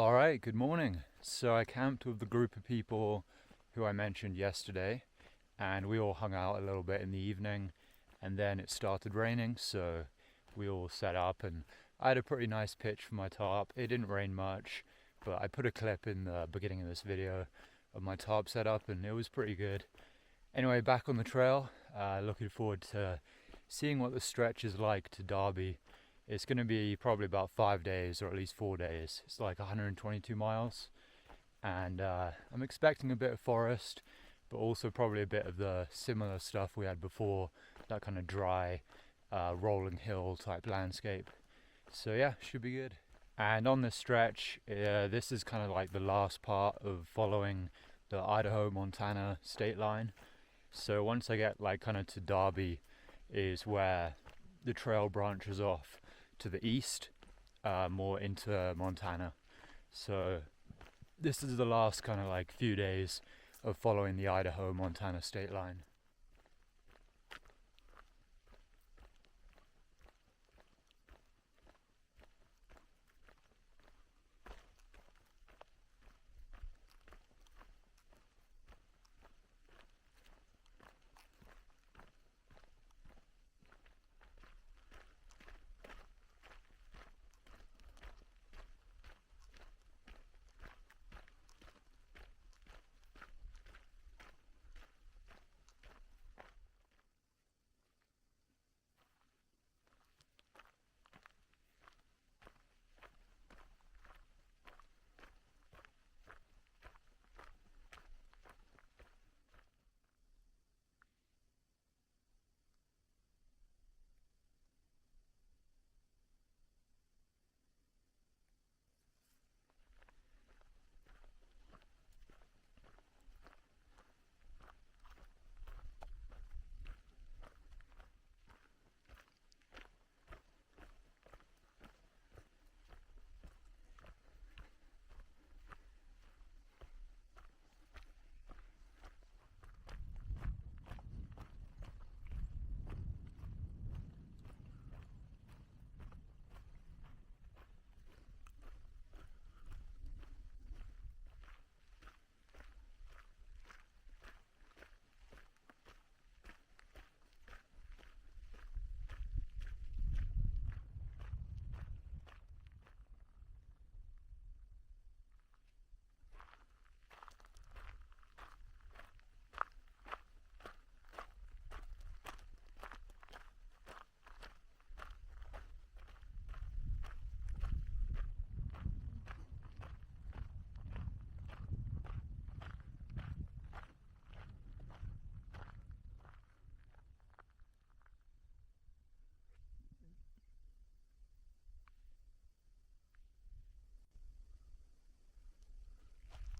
Alright, good morning. So I camped with the group of people who I mentioned yesterday, and we all hung out a little bit in the evening, and then it started raining, so we all set up, and I had a pretty nice pitch for my tarp. It didn't rain much, but I put a clip in the beginning of this video of my tarp setup, and it was pretty good. Anyway, back on the trail, looking forward to seeing what the stretch is like to Derby. It's going to be probably about 5 days, or at least 4 days. It's like 122 miles, and I'm expecting a bit of forest, but also probably a bit of the similar stuff we had before, that kind of dry, rolling hill type landscape. So yeah, should be good. And on this stretch, this is kind of like the last part of following the Idaho-Montana state line. So once I get like kind of to Derby is where the trail branches off to the east, more into Montana. So this is the last kind of like few days of following the Idaho-Montana state line.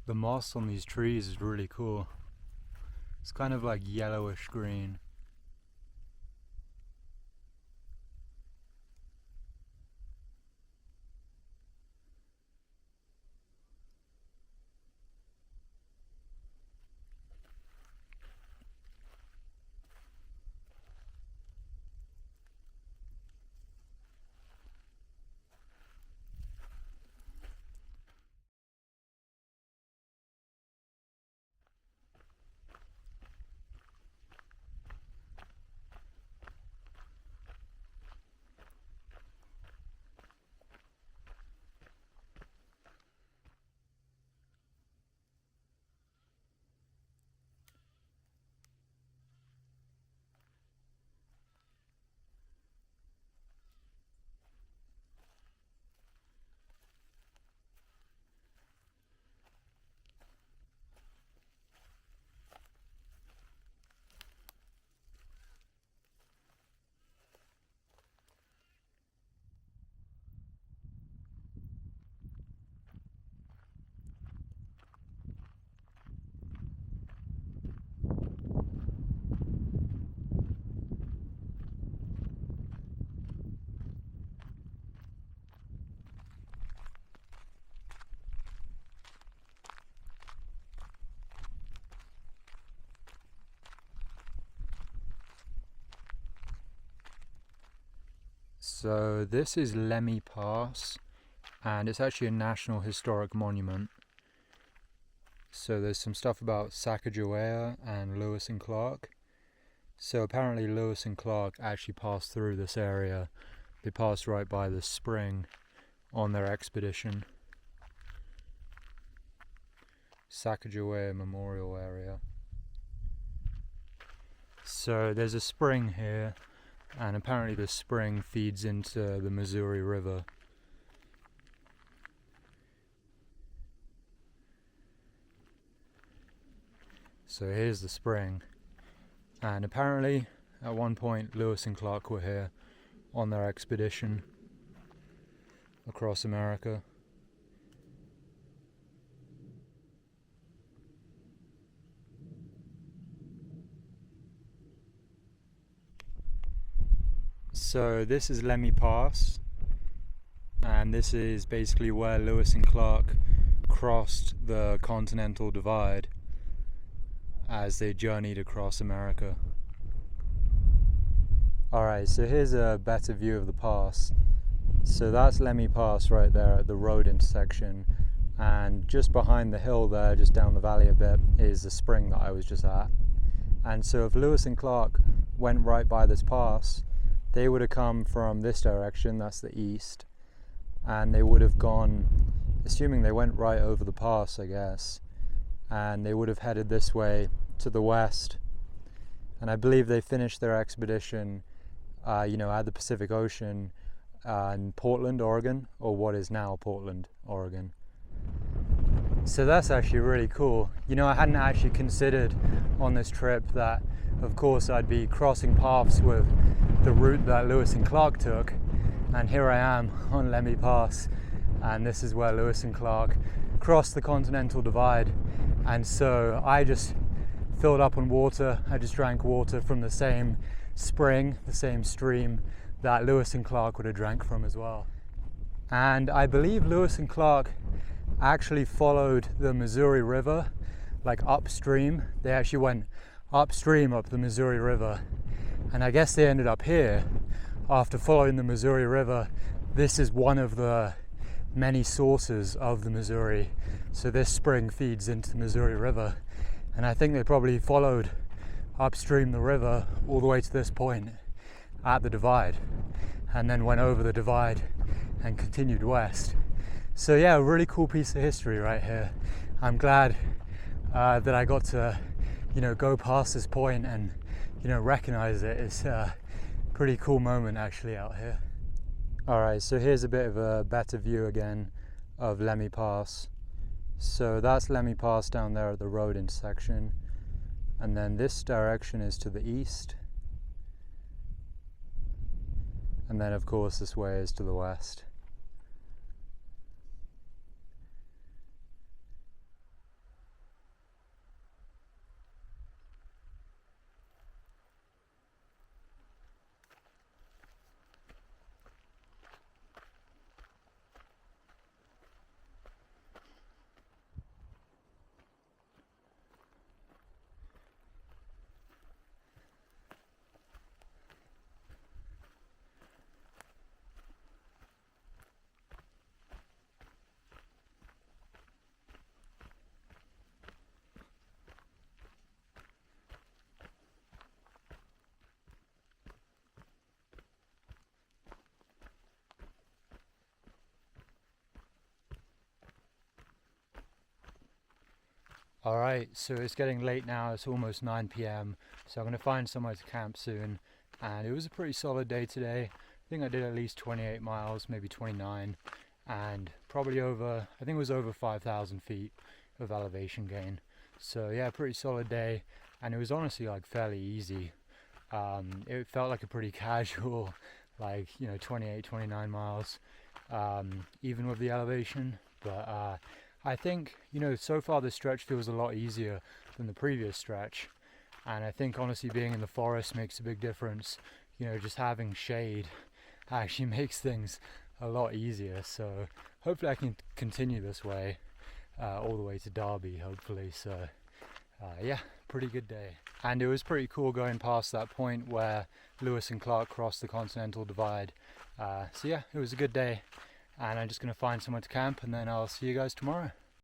The moss on these trees is really cool. It's kind of like yellowish green. So this is Lemhi Pass, and it's actually a National Historic Monument. So there's some stuff about Sacagawea and Lewis and Clark. So apparently Lewis and Clark actually passed through this area. They passed right by the spring on their expedition. Sacagawea Memorial Area. So there's a spring here, and apparently the spring feeds into the Missouri River. So here's the spring, and apparently at one point Lewis and Clark were here on their expedition across America. So this is Lemhi Pass, and this is basically where Lewis and Clark crossed the Continental Divide as they journeyed across America. Alright, so here's a better view of the pass. So that's Lemhi Pass right there at the road intersection, and just behind the hill there, just down the valley a bit, is the spring that I was just at. And so if Lewis and Clark went right by this pass, they would have come from this direction, that's the east, and they would have gone, assuming they went right over the pass, I guess, and they would have headed this way to the west. And I believe they finished their expedition at the Pacific Ocean in Portland, Oregon, or what is now Portland, Oregon. So that's actually really cool. I hadn't actually considered on this trip that, of course, I'd be crossing paths with the route that Lewis and Clark took, and here I am on Lemhi Pass, and this is where Lewis and Clark crossed the Continental Divide. And so I just filled up on water. I just drank water from the same spring, the same stream that Lewis and Clark would have drank from as well. And I believe Lewis and Clark actually followed the Missouri River, like upstream. They actually went upstream up the Missouri River, and I guess they ended up here after following the Missouri River. This is one of the many sources of the Missouri, so this spring feeds into the Missouri River, and I think they probably followed upstream the river all the way to this point at the divide, and then went over the divide and continued west. So yeah, a really cool piece of history right here. I'm glad that I got to go past this point and recognize it. It's a pretty cool moment actually out here. Alright, so here's a bit of a better view again of Lemhi Pass. So that's Lemhi Pass down there at the road intersection, and then this direction is to the east, and then of course this way is to the west. Alright, so it's getting late now, it's almost 9 p.m, so I'm going to find somewhere to camp soon, and it was a pretty solid day today. I think I did at least 28 miles, maybe 29, and probably over, I think it was over 5,000 feet of elevation gain. So yeah, pretty solid day, and it was honestly like fairly easy. It felt like a pretty casual, 28, 29 miles, even with the elevation, but I think, so far this stretch feels a lot easier than the previous stretch, and I think honestly being in the forest makes a big difference. Just having shade actually makes things a lot easier, so hopefully I can continue this way all the way to Derby, hopefully. So yeah, pretty good day. And it was pretty cool going past that point where Lewis and Clark crossed the Continental Divide. So yeah, it was a good day. and I'm just going to find somewhere to camp, and then I'll see you guys tomorrow.